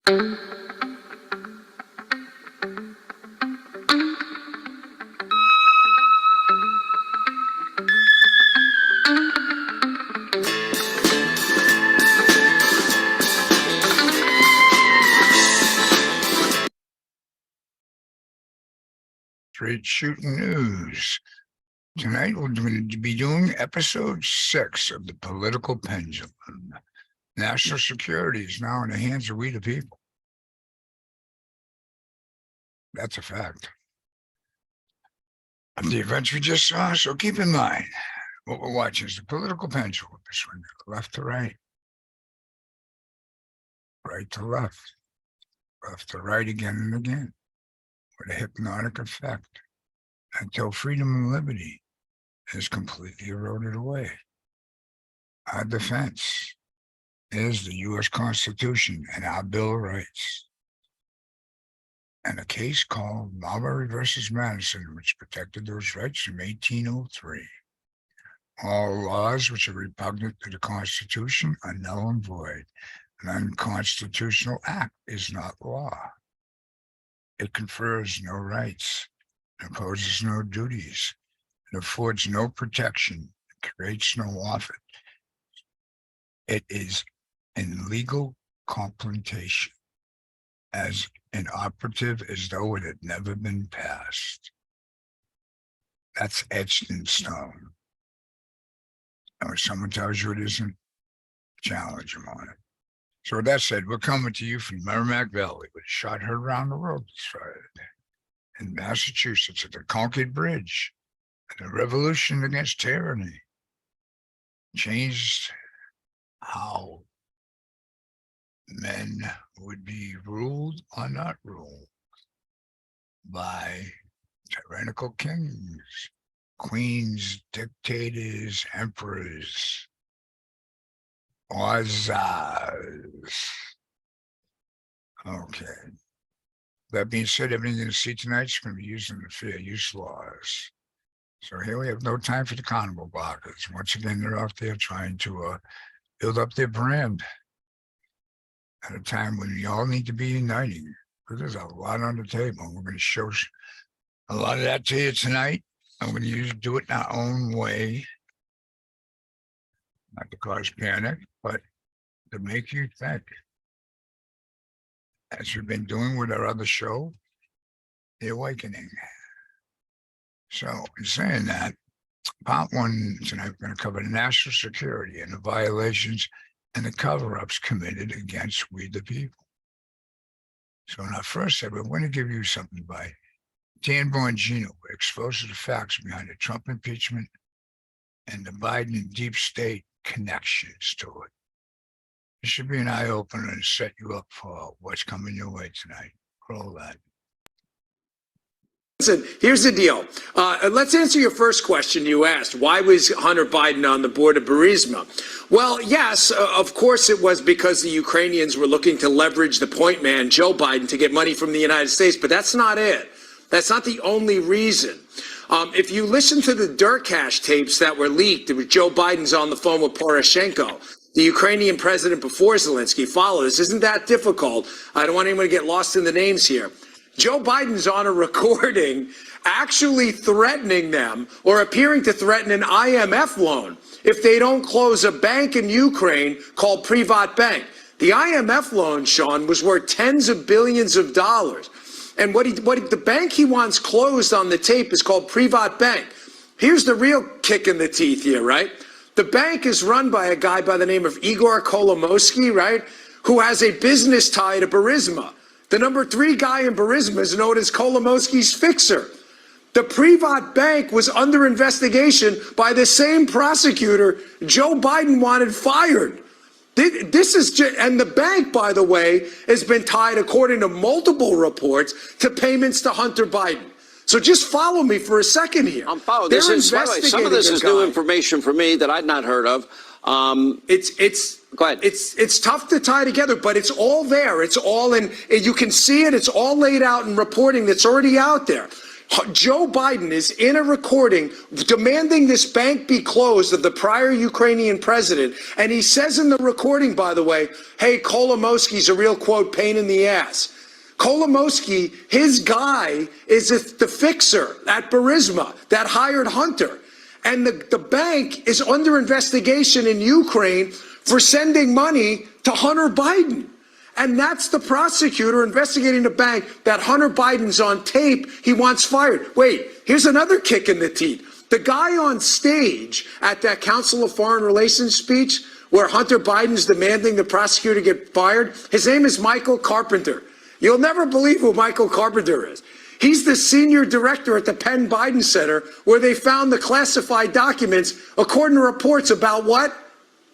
Straight shooting news. Tonight we're going to be doing episode 6 of the political pendulum. National security is now in the hands of we the people. That's a fact. Of the events we just saw, so keep in mind, what we're watching is the political pendulum. Swing left to right, right to left to right again and again, with a hypnotic effect, until freedom and liberty is completely eroded away. Our defense is the U.S. Constitution and our Bill of Rights, and a case called Marbury versus Madison, which protected those rights from 1803. All laws which are repugnant to the Constitution are null and void. An unconstitutional act is not law. It confers no rights, imposes no duties, it affords no protection, it creates no office. It is in legal complementation, as inoperative as though it had never been passed. That's etched in stone. And when someone tells you it isn't, challenge them on it. So with that said, we're coming to you from Merrimack Valley, which shot heard around the world this Friday. In Massachusetts at the Concord Bridge, and the revolution against tyranny changed how men would be ruled or not ruled by tyrannical kings, queens, dictators, emperors, or czars. Okay. That being said, everything you're going to see tonight is going to be used in the fair use laws. So here we have no time for the carnival barkers. Once again, they're out there trying to build up their brand at a time when we all need to be uniting, because there's a lot on the table. We're going to show a lot of that to you tonight. I'm going to do it in our own way, not to cause panic, but to make you think. As we've been doing with our other show, The Awakening. So in saying that, part 1 tonight, we're going to cover the national security and the violations and the cover-ups committed against we the people. So in our first segment, we're going to give you something by Dan Bongino, who exposes the facts behind the Trump impeachment and the Biden and deep state connections to it. This should be an eye-opener and set you up for what's coming your way tonight. Roll that. Listen, here's the deal. Let's answer your first question you asked. Why was Hunter Biden on the board of Burisma? Well, yes, of course it was because the Ukrainians were looking to leverage the point man, Joe Biden, to get money from the United States, but that's not it. That's not the only reason. If you listen to the Durkash tapes that were leaked, Joe Biden's on the phone with Poroshenko. The Ukrainian president before Zelinsky followed. This isn't that difficult. I don't want anyone to get lost in the names here. Joe Biden's on a recording actually threatening them, or appearing to threaten, an IMF loan if they don't close a bank in Ukraine called Privat Bank. The IMF loan, Sean, was worth tens of billions of dollars. And the bank he wants closed on the tape is called Privat Bank. Here's the real kick in the teeth here, right? The bank is run by a guy by the name of Igor Kolomoisky, right, who has a business tie to Burisma. The number 3 guy in Burisma is known as Kolomoisky's fixer. The Privat Bank was under investigation by the same prosecutor Joe Biden wanted fired. This is just, and the bank, by the way, has been tied, according to multiple reports, to payments to Hunter Biden. So just follow me for a second here. I'm following. This is, by the way, some of this is new information for me that I'd not heard of. Go ahead. It's tough to tie together, but it's all there. It's all in. You can see it. It's all laid out in reporting that's already out there. Joe Biden is in a recording demanding this bank be closed of the prior Ukrainian president. And he says in the recording, by the way, hey, Kolomoisky's a real, quote, pain in the ass. Kolomoisky, his guy is the fixer at Burisma that hired Hunter. And the bank is under investigation in Ukraine for sending money to Hunter Biden. And that's the prosecutor investigating the bank that Hunter Biden's on tape. He wants fired. Wait, here's another kick in the teeth. The guy on stage at that Council of Foreign Relations speech where Hunter Biden's demanding the prosecutor get fired, his name is Michael Carpenter. You'll never believe who Michael Carpenter is. He's the senior director at the Penn Biden Center where they found the classified documents, according to reports about what?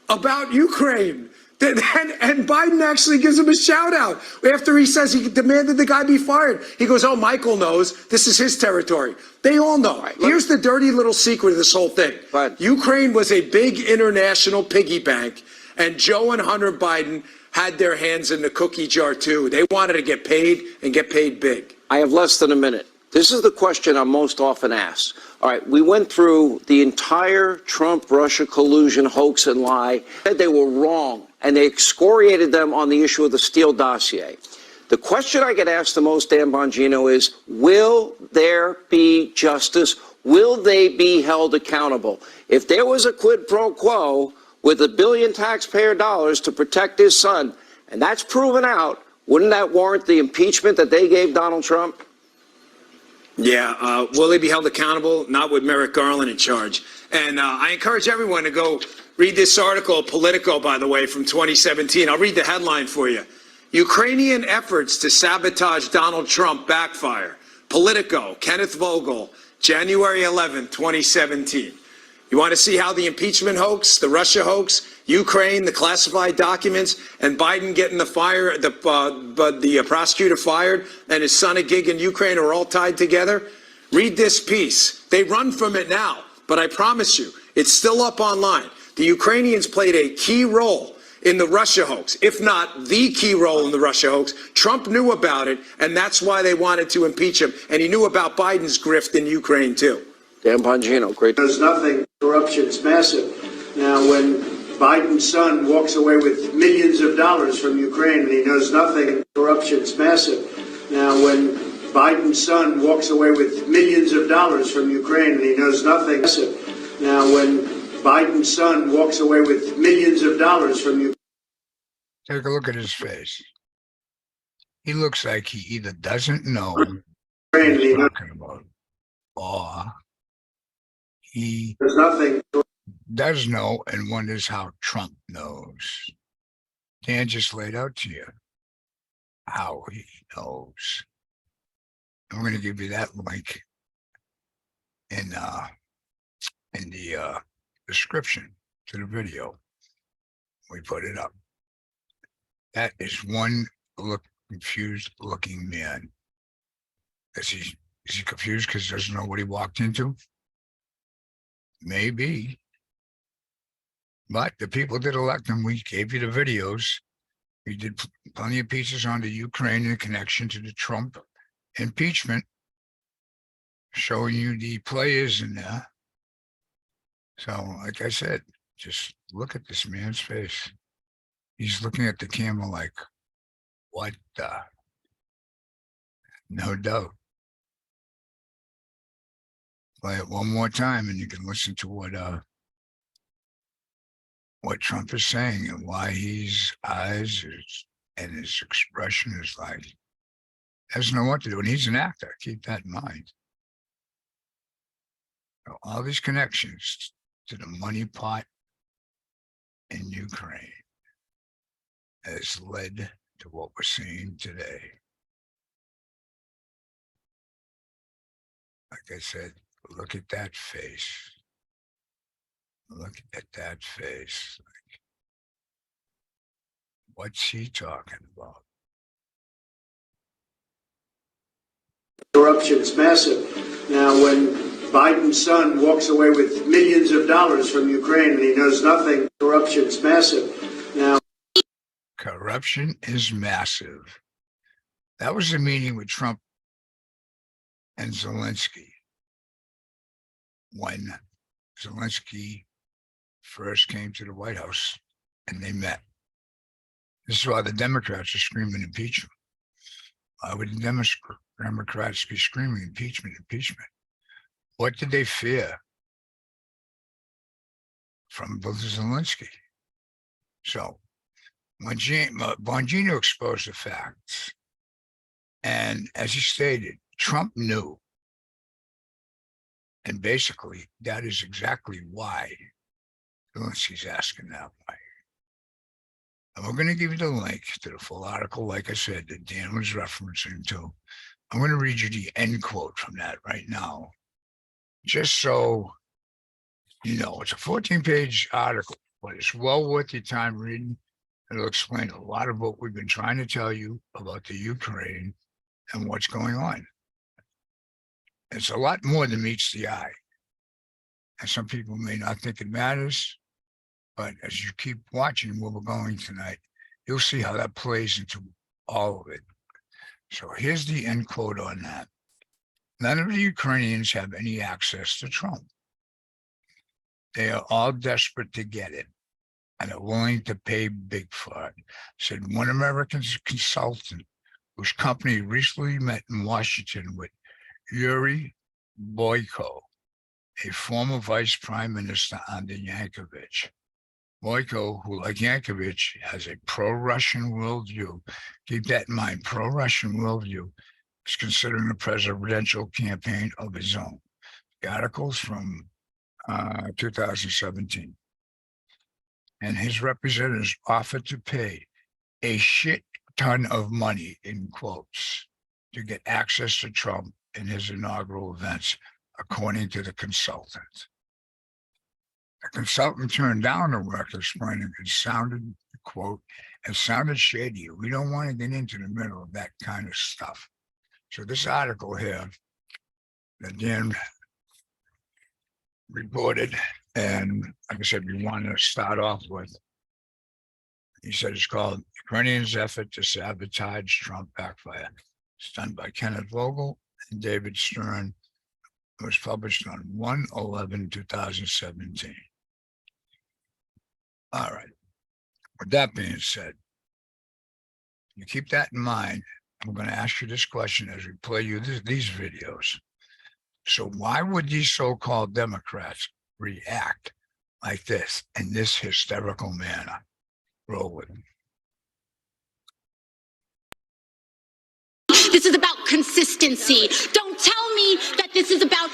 About Ukraine. And Biden actually gives him a shout out after he says he demanded the guy be fired. He goes, oh, Michael knows. This is his territory. They all know. Right, here's the dirty little secret of this whole thing. Ukraine was a big international piggy bank, and Joe and Hunter Biden had their hands in the cookie jar, too. They wanted to get paid and get paid big. I have less than a minute. This is the question I'm most often asked. All right, we went through the entire Trump-Russia collusion hoax and lie. Said they were wrong, and they excoriated them on the issue of the Steele dossier. The question I get asked the most, Dan Bongino, is will there be justice? Will they be held accountable? If there was a quid pro quo with $1 billion taxpayer dollars to protect his son, and that's proven out, wouldn't that warrant the impeachment that they gave Donald Trump? Yeah, will they be held accountable? Not with Merrick Garland in charge. And I encourage everyone to go read this article, Politico, by the way, from 2017. I'll read the headline for you. Ukrainian efforts to sabotage Donald Trump backfire. Politico, Kenneth Vogel, January 11, 2017. You want to see how the impeachment hoax, the Russia hoax, Ukraine, the classified documents, and Biden getting the prosecutor fired, and his son a gig in Ukraine are all tied together? Read this piece. They run from it now, but I promise you, it's still up online. The Ukrainians played a key role in the Russia hoax, if not the key role in the Russia hoax. Trump knew about it, and that's why they wanted to impeach him. And he knew about Biden's grift in Ukraine, too. Dan Bongino, great. There's nothing. Corruption's massive. Now, when Biden's son walks away with millions of dollars from Ukraine and he knows nothing, corruption's massive. Now, when Biden's son walks away with millions of dollars from Ukraine and he knows nothing, massive. Now, when Biden's son walks away with millions of dollars from Ukraine. Take a look at his face. He looks like he either doesn't know what he's talking about, or he does know and wonders how Trump knows. Dan just laid out to you how he knows. I'm going to give you that link in the description to the video. We put it up. That is one confused looking man. Is he confused because he doesn't know what he walked into? Maybe. But the people did elect him. We gave you the videos. We did plenty of pieces on the Ukraine in connection to the Trump impeachment, showing you the players in there. So, like I said, just look at this man's face. He's looking at the camera like, what the? No doubt. Play it one more time and you can listen to what Trump is saying and why his eyes and his expression is like, doesn't know what to do. And he's an actor. Keep that in mind. So all these connections to the money pot in Ukraine has led to what we're seeing today. Like I said, look at that face. Look at that face. Like, what's he talking about? Corruption's massive. Now, when Biden's son walks away with millions of dollars from Ukraine and he knows nothing, corruption's massive. Now, corruption is massive. That was the meeting with Trump and Zelinsky when Zelinsky first came to the White House and they met. This is why the Democrats are screaming impeachment. Why would the Democrats be screaming impeachment, impeachment? What did they fear from Zelinsky? So when Bongino exposed the facts, and as he stated, Trump knew. And basically, that is exactly why Zelinsky's asking that way. And we're going to give you the link to the full article, like I said, that Dan was referencing to. I'm going to read you the end quote from that right now, just so you know. It's a 14-page article, but it's well worth your time reading. It'll explain a lot of what we've been trying to tell you about the Ukraine and what's going on. It's a lot more than meets the eye. And some people may not think it matters, but as you keep watching where we're going tonight, you'll see how that plays into all of it. So here's the end quote on that. None of the Ukrainians have any access to Trump. They are all desperate to get it and are willing to pay big for it, said one American consultant whose company recently met in Washington with Yuriy Boyko, a former vice prime minister under Yanukovych. Boyko, who like Yanukovych has a pro-Russian worldview, keep that in mind, pro-Russian worldview, is considering a presidential campaign of his own. The article's from 2017. And his representatives offered to pay a shit ton of money, in quotes, to get access to Trump in his inaugural events, according to the consultant. The consultant turned down the work, explaining it sounded, quote, it sounded shady. We don't want to get into the middle of that kind of stuff. So this article here that Dan reported, and like I said, we want to start off with, he said it's called Ukrainians' Effort to Sabotage Trump Backfire. It's done by Kenneth Vogel and David Stern. It was published on 1/11/2017. All right. With that being said, you keep that in mind. I'm going to ask you this question as we play you these videos. So why would these so-called Democrats react like this in this hysterical manner? Roll with me. This is about consistency. Don't tell me that this is about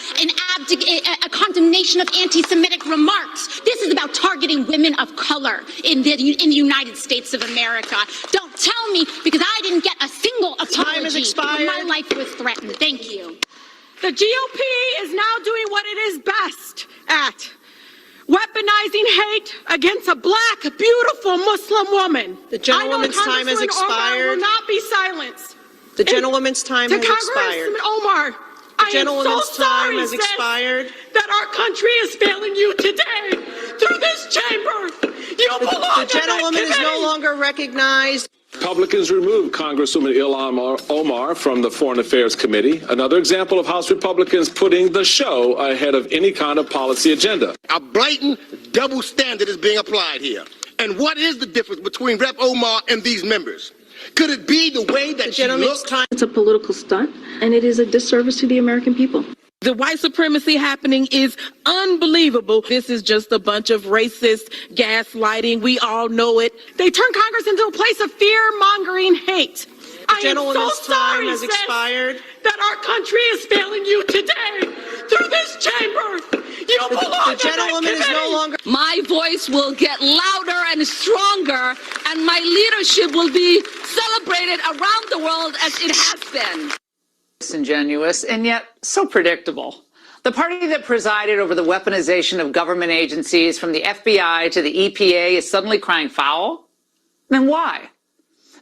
a condemnation of anti-Semitic remarks. This is about targeting women of color in the United States of America. Don't tell me, because I didn't get a single apology when my life was threatened. Thank you. The GOP is now doing what it is best at, weaponizing hate against a black, beautiful Muslim woman. The gentlewoman's time has expired. Omar will not be silenced. The gentlewoman's time has expired. Congressman Omar, The gentlewoman's time has expired. That our country is failing you today through this chamber. You belong. The gentlewoman is no longer recognized. Republicans removed Congresswoman Ilhan Omar from the Foreign Affairs Committee. Another example of House Republicans putting the show ahead of any kind of policy agenda. A blatant double standard is being applied here. And what is the difference between Rep. Omar and these members? Could it be the way that she looks? It's a political stunt, and it is a disservice to the American people. The white supremacy happening is unbelievable. This is just a bunch of racist gaslighting. We all know it. They turn Congress into a place of fear-mongering hate. The gentlewoman's time has expired. That our country is failing you today through this chamber. You belong. The gentlewoman is no longer. My voice will get louder and stronger, and my leadership will be celebrated around the world as it has been. Disingenuous and yet so predictable. The party that presided over the weaponization of government agencies from the FBI to the EPA is suddenly crying foul? Then why?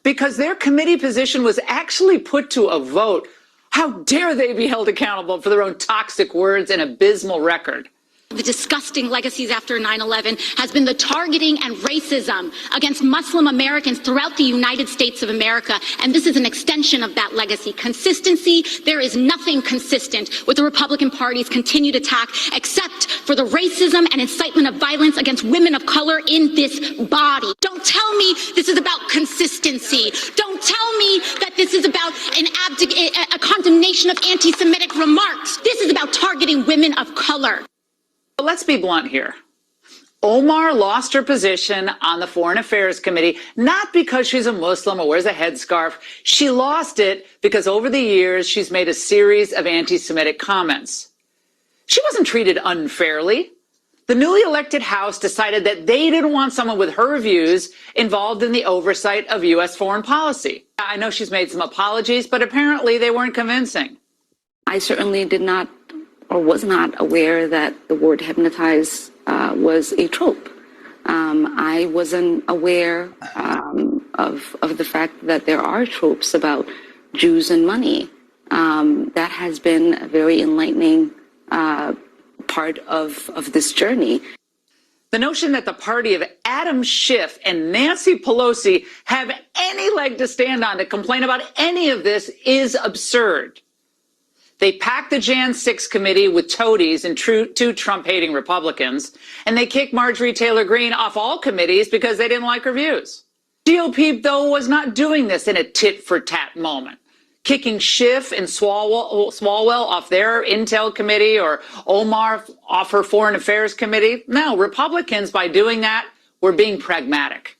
Because their committee position was actually put to a vote. How dare they be held accountable for their own toxic words and abysmal record? The disgusting legacies after 9/11 has been the targeting and racism against Muslim Americans throughout the United States of America, and this is an extension of that legacy. Consistency, there is nothing consistent with the Republican Party's continued attack except for the racism and incitement of violence against women of color in this body. Don't tell me this is about consistency. Don't tell me that this is about a condemnation of anti-Semitic remarks. This is about targeting women of color. But let's be blunt here. Omar lost her position on the Foreign Affairs Committee, not because she's a Muslim or wears a headscarf. She lost it because over the years, she's made a series of anti-Semitic comments. She wasn't treated unfairly. The newly elected House decided that they didn't want someone with her views involved in the oversight of U.S. foreign policy. I know she's made some apologies, but apparently they weren't convincing. I certainly did not or was not aware that the word hypnotize was a trope. I wasn't aware of the fact that there are tropes about Jews and money. That has been a very enlightening part of this journey. The notion that the party of Adam Schiff and Nancy Pelosi have any leg to stand on to complain about any of this is absurd. They packed the Jan 6 committee with toadies and two Trump-hating Republicans, and they kicked Marjorie Taylor Greene off all committees because they didn't like her views. GOP, though, was not doing this in a tit-for-tat moment, kicking Schiff and Swalwell off their Intel committee or Omar off her Foreign Affairs Committee. No, Republicans, by doing that, were being pragmatic.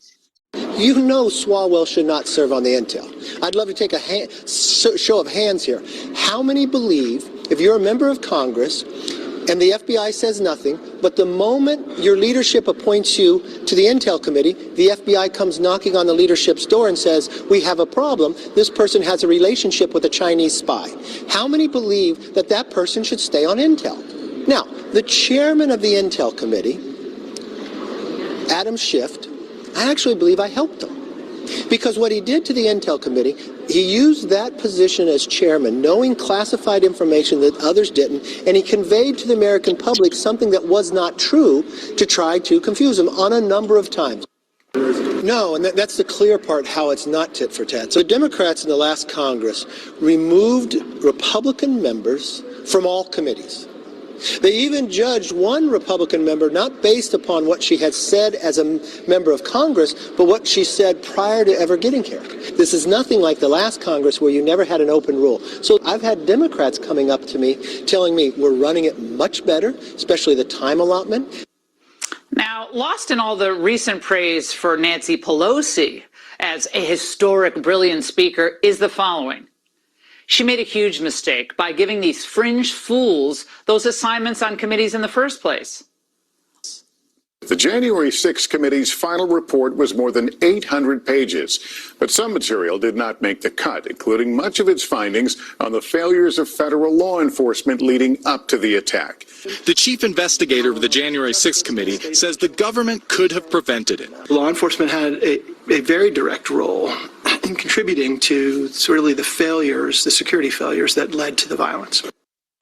You know Swalwell should not serve on the Intel. I'd love to take a show of hands here. How many believe, if you're a member of Congress and the FBI says nothing, but the moment your leadership appoints you to the Intel Committee, the FBI comes knocking on the leadership's door and says, we have a problem, this person has a relationship with a Chinese spy. How many believe that that person should stay on Intel? Now, the chairman of the Intel Committee, Adam Schiff, I actually believe I helped him. Because what he did to the Intel Committee, he used that position as chairman, knowing classified information that others didn't, and he conveyed to the American public something that was not true to try to confuse them on a number of times. No, and that's the clear part, how it's not tit for tat. So the Democrats in the last Congress removed Republican members from all committees. They even judged one Republican member not based upon what she had said as a member of Congress, but what she said prior to ever getting here. This is nothing like the last Congress where you never had an open rule. So I've had Democrats coming up to me telling me we're running it much better, especially the time allotment. Now, lost in all the recent praise for Nancy Pelosi as a historic, brilliant speaker is the following. She made a huge mistake by giving these fringe fools those assignments on committees in the first place. The January 6 committee's final report was more than 800 pages, but some material did not make the cut, including much of its findings on the failures of federal law enforcement leading up to the attack. The chief investigator of the January 6 committee says the government could have prevented it. Law enforcement had a very direct role in contributing to really the failures, the security failures that led to the violence.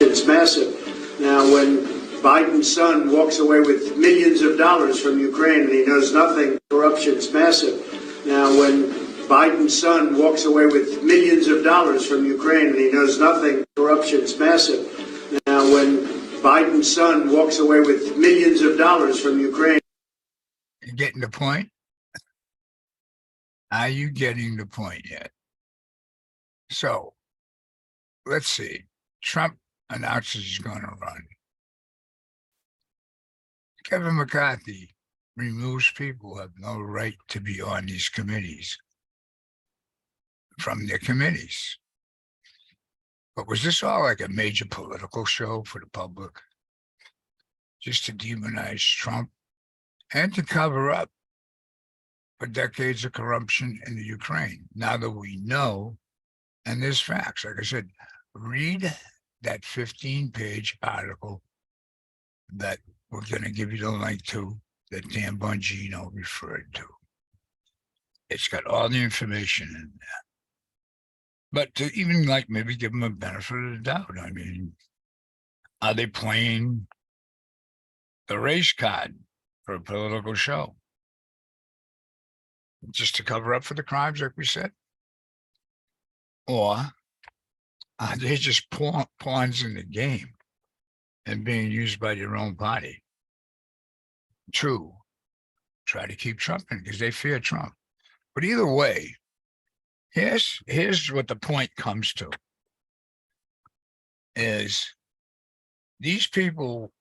It's massive. Now, when Biden's son walks away with millions of dollars from Ukraine and he knows nothing, corruption's massive. Now, when Biden's son walks away with millions of dollars from Ukraine and he knows nothing, corruption's massive. Now, when Biden's son walks away with millions of dollars from Ukraine. You getting the point? Are you getting the point yet? So, let's see. Trump announces he's going to run. Kevin McCarthy removes people who have no right to be on these committees from their committees. But was this all like a major political show for the public? Just to demonize Trump and to cover up for decades of corruption in the Ukraine? Now that we know, and there's facts, like I said, read that 15-page article that we're going to give you the link to, that Dan Bongino referred to. It's got all the information in there. But to even like maybe give them a benefit of the doubt, I mean, are they playing the race card for a political show, just to cover up for the crimes, like we said? Or are they just pawns in the game and being used by their own party to try to keep Trump in because they fear Trump? But either way, here's what the point comes to, is these people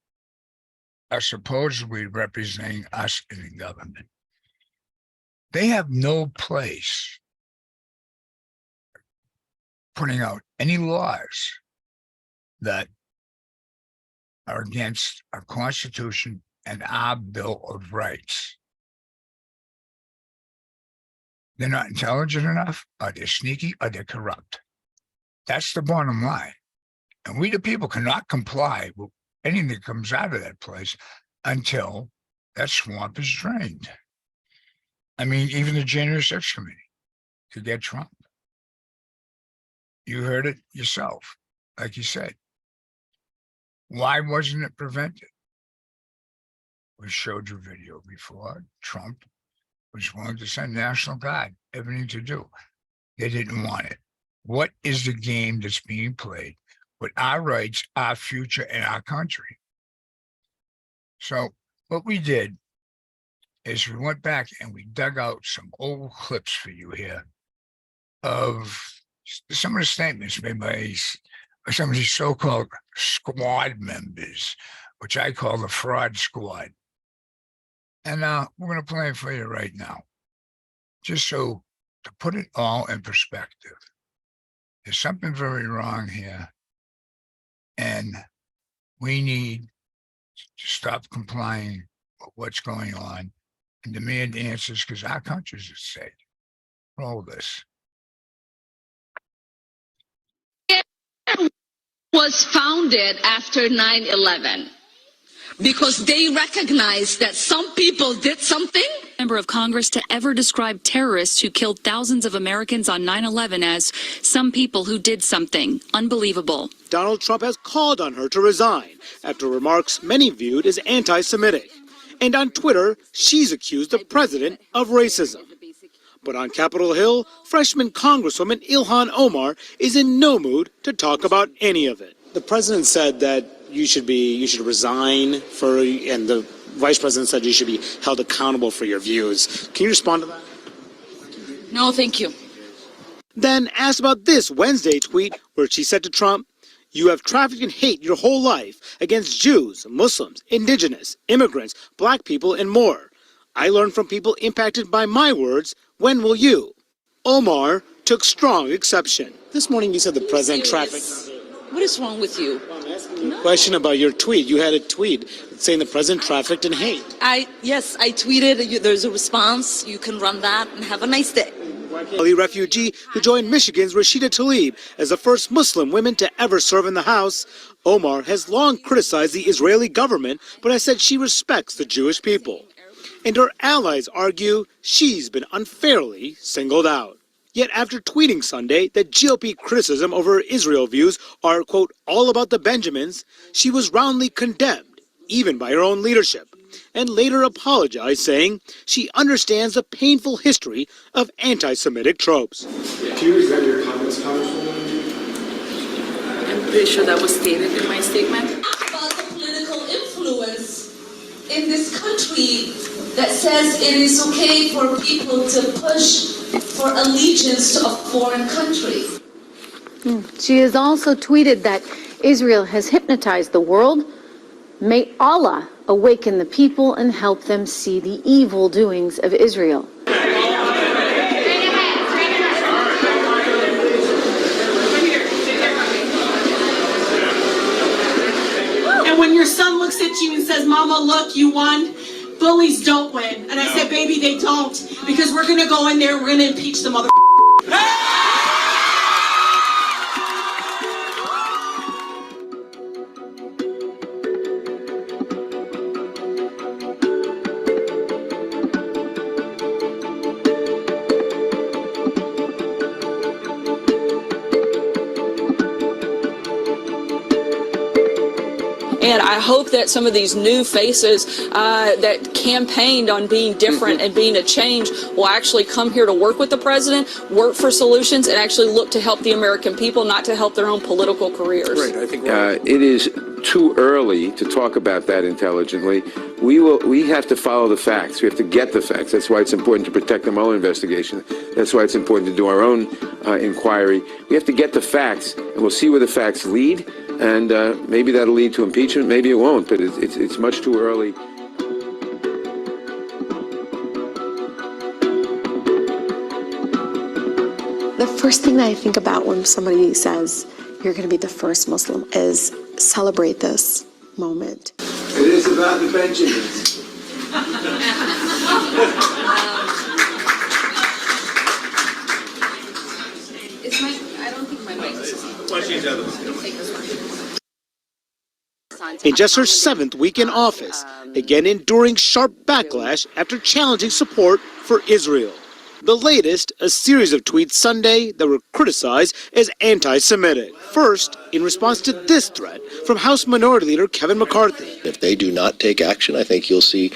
are supposedly representing us in the government. They have no place putting out any laws that are against our Constitution and our Bill of Rights. They're not intelligent enough, or they're sneaky, or they're corrupt. That's the bottom line. And we, the people, cannot comply with anything that comes out of that place until that swamp is drained. I mean, even the January 6th committee could get Trump. You heard it yourself, like you said. Why wasn't it prevented? We showed you video before. Trump was willing to send National Guard, everything to do. They didn't want it. What is the game that's being played with our rights, our future, and our country? So what we did is we went back and we dug out some old clips for you here of some of the statements made by some of these so-called squad members, which I call the fraud squad. And we're going to play it for you right now, just so to put it all in perspective. There's something very wrong here, and we need to stop complying with what's going on and demand answers, because our country's at stake. Roll this. Was founded after 9/11 because they recognized that some people did something. Member of Congress to ever describe terrorists who killed thousands of Americans on 9/11 as some people who did something. Unbelievable. Donald Trump has called on her to resign after remarks many viewed as anti-Semitic. And on Twitter, she's accused the president of racism. But on Capitol Hill, freshman Congresswoman Ilhan Omar is in no mood to talk about any of it. The president said that you should resign and the vice president said you should be held accountable for your views. Can you respond to that? No, thank you. Then asked about this Wednesday tweet where she said to Trump, "You have trafficked in hate your whole life against Jews, Muslims, indigenous, immigrants, black people, and more. I learned from people impacted by my words. When will you?" Omar took strong exception. This morning you said the president trafficked. What is wrong with you? Question about your tweet. You had a tweet saying the president trafficked in hate. Yes, I tweeted. There's a response. You can run that and have a nice day. A refugee who joined Michigan's Rashida Tlaib as the first Muslim woman to ever serve in the House, Omar has long criticized the Israeli government, but has said she respects the Jewish people. And her allies argue she's been unfairly singled out. Yet after tweeting Sunday that GOP criticism over her Israel views are, quote, all about the Benjamins, she was roundly condemned, even by her own leadership, and later apologized, saying she understands the painful history of anti-Semitic tropes. Do you regret your comments, Congresswoman? I'm pretty sure that was stated in my statement. About the political influence in this country that says it is okay for people to push for allegiance to a foreign country. She has also tweeted that Israel has hypnotized the world. May Allah awaken the people and help them see the evil doings of Israel. And when your son looks at you and says, "Mama, look, you won," bullies don't win. And I said, "Baby, they don't, because we're going to go in there and we're going to impeach the mother." And I hope that some of these new faces that campaigned on being different and being a change will actually come here to work with the president, work for solutions, and actually look to help the American people, not to help their own political careers. Right, I think it is too early to talk about that intelligently. We have to follow the facts. We have to get the facts. That's why it's important to protect the Mueller investigation. That's why it's important to do our own inquiry. We have to get the facts, and we'll see where the facts lead. And maybe that'll lead to impeachment. Maybe it won't. But it's much too early. The first thing that I think about when somebody says you're going to be the first Muslim is celebrate this moment. It is about the Benjamins. I don't think my mic is In just her 7th week in office, again enduring sharp backlash after challenging support for Israel. The latest, a series of tweets Sunday that were criticized as anti-Semitic. First, in response to this threat from House Minority Leader Kevin McCarthy. If they do not take action, I think you'll see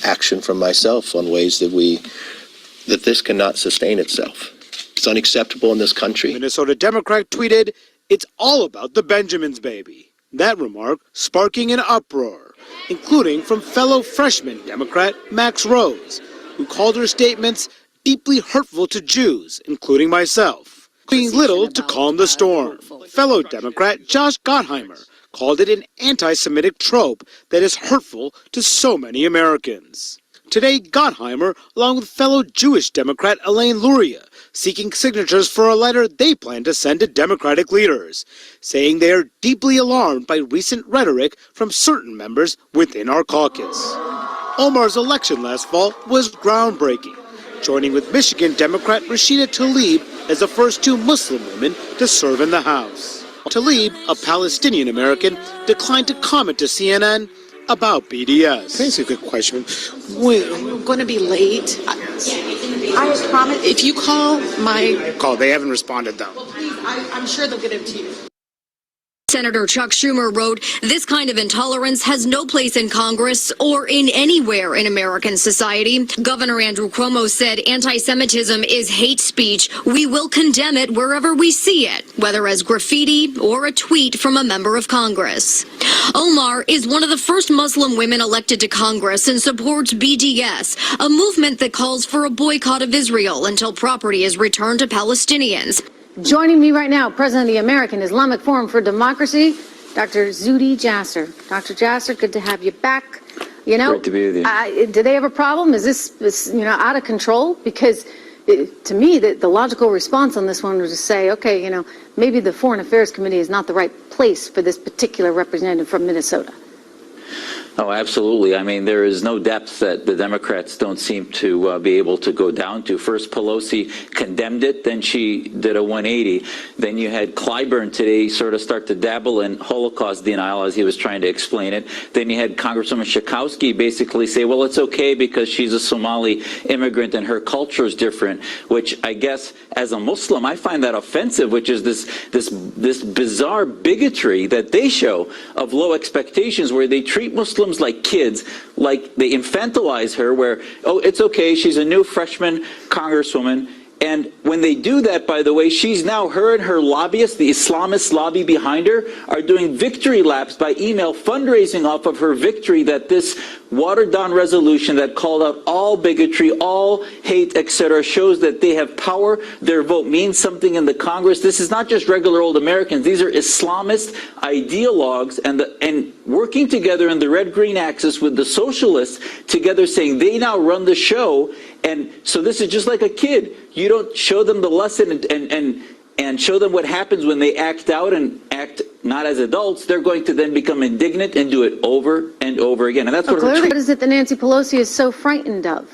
action from myself on ways that this cannot sustain itself. It's unacceptable in this country. Minnesota Democrat tweeted, "It's all about the Benjamins, baby." That remark sparking an uproar, including from fellow freshman Democrat Max Rose, who called her statements deeply hurtful to Jews, including myself, doing little to calm the storm. Fellow Democrat Josh Gottheimer called it an anti-Semitic trope that is hurtful to so many Americans. Today, Gottheimer, along with fellow Jewish Democrat Elaine Luria, seeking signatures for a letter they plan to send to Democratic leaders, saying they are deeply alarmed by recent rhetoric from certain members within our caucus. Omar's election last fall was groundbreaking, joining with Michigan Democrat Rashida Tlaib as the first 2 Muslim women to serve in the House. Tlaib, a Palestinian American, declined to comment to CNN about BDS. That's a good question. We're going to be late. I promise. If you call my... They haven't responded though. Well, please, I'm sure they'll get it to you. Senator Chuck Schumer wrote, "This kind of intolerance has no place in Congress or in anywhere in American society." Governor Andrew Cuomo said anti-Semitism is hate speech. We will condemn it wherever we see it, whether as graffiti or a tweet from a member of Congress. Omar is one of the first Muslim women elected to Congress and supports BDS, a movement that calls for a boycott of Israel until property is returned to Palestinians. Joining me right now, President of the American Islamic Forum for Democracy, Dr. Zuhdi Jasser. Dr. Jasser, good to have you back. You know, great to be with you. Do they have a problem? Is this out of control? Because to me, the logical response on this one was to say, okay, maybe the Foreign Affairs Committee is not the right place for this particular representative from Minnesota. Oh, absolutely. I mean, there is no depth that the Democrats don't seem to be able to go down to. First, Pelosi condemned it, then she did a 180. Then you had Clyburn today sort of start to dabble in Holocaust denial as he was trying to explain it. Then you had Congresswoman Schakowsky basically say, well, it's okay because she's a Somali immigrant and her culture is different, which I guess as a Muslim, I find that offensive, which is this bizarre bigotry that they show of low expectations where they treat Muslims like kids, like they infantilize her where, oh, it's okay, she's a new freshman congresswoman. And when they do that, by the way, she's now, her and her lobbyists, the Islamist lobby behind her, are doing victory laps by email, fundraising off of her victory that this watered-down resolution that called out all bigotry, all hate, etc., shows that they have power. Their vote means something in the Congress. This is not just regular old Americans. These are Islamist ideologues and working together in the red-green axis with the socialists together, saying they now run the show. And so this is just like a kid. You don't show them the lesson and show them what happens when they act out and act not as adults. They're going to then become indignant and do it over and over again. And that's what What is it that Nancy Pelosi is so frightened of?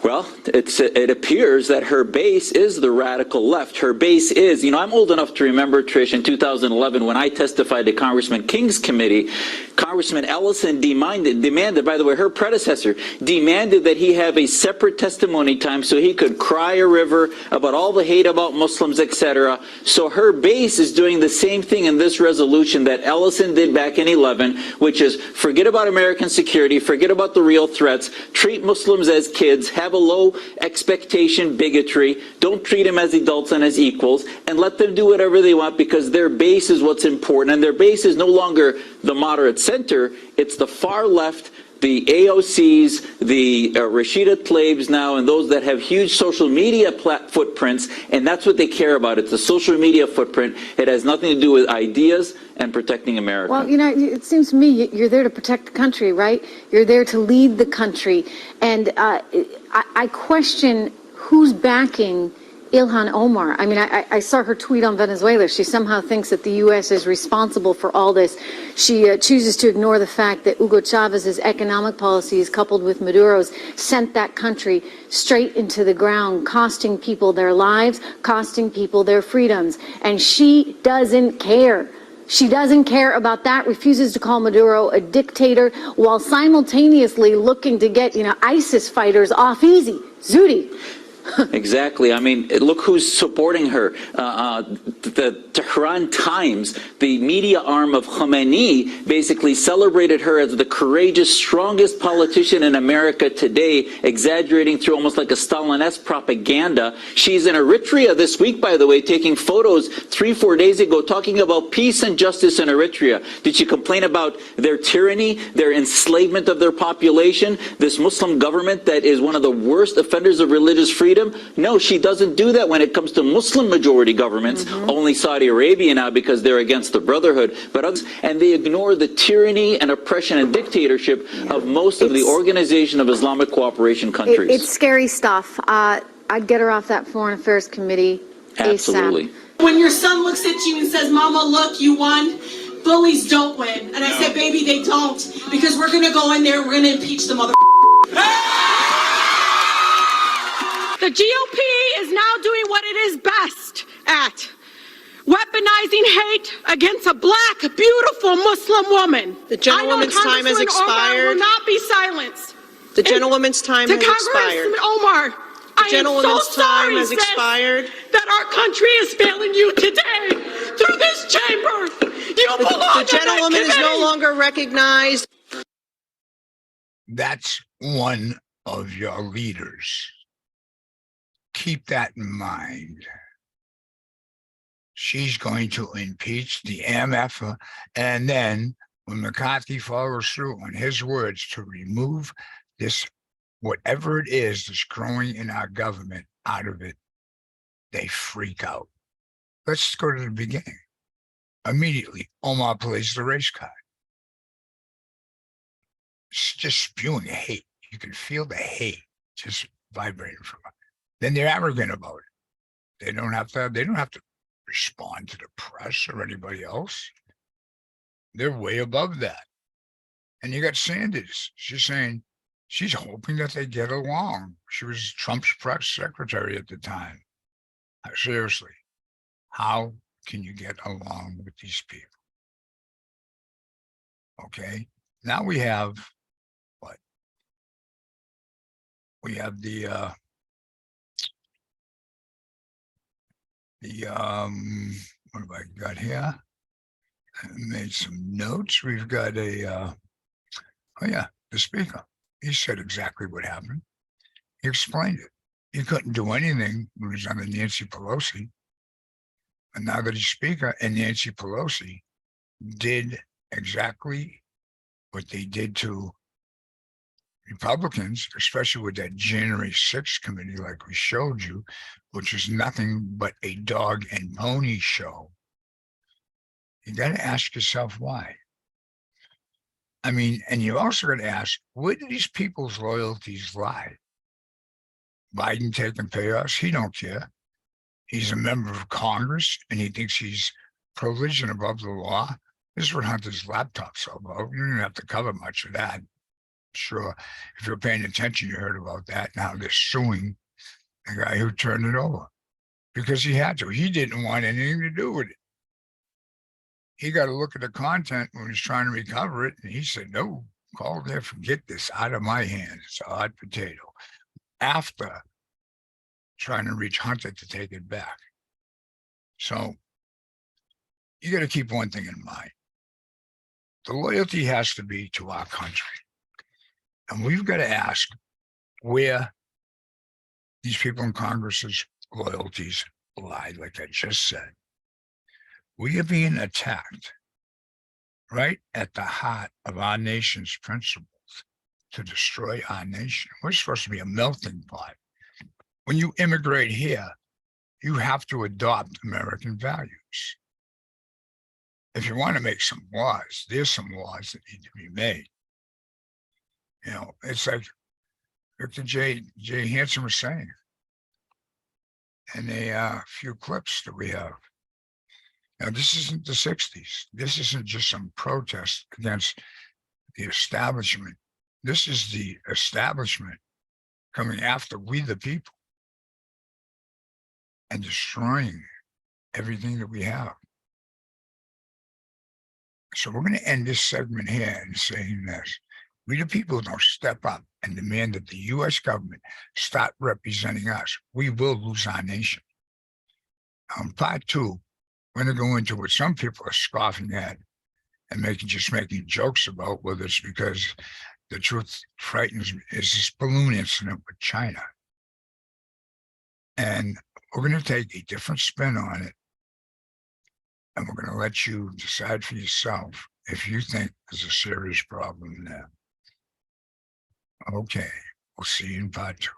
Well, it appears that her base is the radical left. Her base is, I'm old enough to remember, Trish, in 2011 when I testified to Congressman King's committee, Congressman Ellison demanded, by the way, her predecessor, demanded that he have a separate testimony time so he could cry a river about all the hate about Muslims, etc. So her base is doing the same thing in this resolution that Ellison did back in 11, which is forget about American security, forget about the real threats, treat Muslims as kids, have a low expectation bigotry, don't treat them as adults and as equals, and let them do whatever they want because their base is what's important. And their base is no longer the moderate center, it's the far left, the AOCs, the Rashida Tlaibs now, and those that have huge social media footprints, and that's what they care about. It's the social media footprint. It has nothing to do with ideas and protecting America. Well, it seems to me you're there to protect the country, right? You're there to lead the country. And I question who's backing Ilhan Omar. I mean, I saw her tweet on Venezuela. She somehow thinks that the U.S. is responsible for all this. She chooses to ignore the fact that Hugo Chavez's economic policies, coupled with Maduro's, sent that country straight into the ground, costing people their lives, costing people their freedoms. And she doesn't care. She doesn't care about that, refuses to call Maduro a dictator, while simultaneously looking to get, ISIS fighters off easy. Zudi. Exactly. I mean, look who's supporting her. The Tehran Times, the media arm of Khomeini, basically celebrated her as the courageous, strongest politician in America today, exaggerating through almost like a Stalin-esque propaganda. She's in Eritrea this week, by the way, taking photos 3-4 days ago, talking about peace and justice in Eritrea. Did she complain about their tyranny, their enslavement of their population, this Muslim government that is one of the worst offenders of religious freedom? No, she doesn't do that when it comes to Muslim majority governments, only Saudi Arabia now because they're against the Brotherhood, but others, and they ignore the tyranny and oppression and dictatorship of most of the Organization of Islamic Cooperation countries. It's scary stuff. I'd get her off that Foreign Affairs Committee Absolutely. ASAP. When your son looks at you and says, Mama, look, you won, bullies don't win. And I said, baby, they don't, because we're going to go in there, we're going to impeach the mother. The GOP is now doing what it is best at, weaponizing hate against a black, beautiful Muslim woman. The gentlewoman's time has expired. Will not be silenced. The gentlewoman's time has expired. Congressman Omar, the gentlewoman's time has expired. That our country is failing you today through this chamber. You belong. The gentlewoman is no longer recognized. That's one of your leaders. Keep that in mind. She's going to impeach the MF, and then when McCarthy follows through on his words to remove this, whatever it is that's growing in our government, out of it, they freak out. Let's go to the beginning. Immediately, Omar plays the race card. It's just spewing hate. You can feel the hate just vibrating from her. Then they're arrogant about it. They don't have to respond to the press or anybody else. They're way above that. And you got Sanders. She's saying she's hoping that they get along. She was Trump's press secretary at the time. Seriously, how can you get along with these people? Okay. Now we have what? We have the what have I got here? I made some notes. We've got the speaker. He said exactly what happened. He explained it. He couldn't do anything when he was under Nancy Pelosi. And now that he's speaker, and Nancy Pelosi did exactly what they did to Republicans, especially with that January 6th committee, like we showed you, which is nothing but a dog and pony show. You got to ask yourself why. I mean, and you also got to ask, where do these people's loyalties lie? Biden taking payoffs, he don't care. He's a member of Congress, and he thinks he's privileged and above the law. This is what Hunter's laptop's all about. You don't even have to cover much of that. Sure, if you're paying attention, you heard about that. Now they're suing the guy who turned it over because he had to. He didn't want anything to do with it. He got to look at the content when he's trying to recover it, and he said, "No, call there, get this out of my hands. It's a hot potato." After trying to reach Hunter to take it back. So you got to keep one thing in mind. The loyalty has to be to our country. And we've got to ask where these people in Congress's loyalties lie, like I just said. We are being attacked right at the heart of our nation's principles to destroy our nation. We're supposed to be a melting pot. When you immigrate here, you have to adopt American values. If you want to make some laws, there's some laws that need to be made. You know, it's like Victor J. Hansen was saying in a few clips that we have. Now, this isn't the 60s. This isn't just some protest against the establishment. This is the establishment coming after we the people and destroying everything that we have. So we're going to end this segment here and saying this. We the people don't step up and demand that the U.S. government start representing us. We will lose our nation. Part two, we're going to go into what some people are scoffing at and making jokes about, whether it's because the truth frightens me, is this balloon incident with China. And we're going to take a different spin on it. And we're going to let you decide for yourself if you think there's a serious problem there. Okay, we'll see you in part two.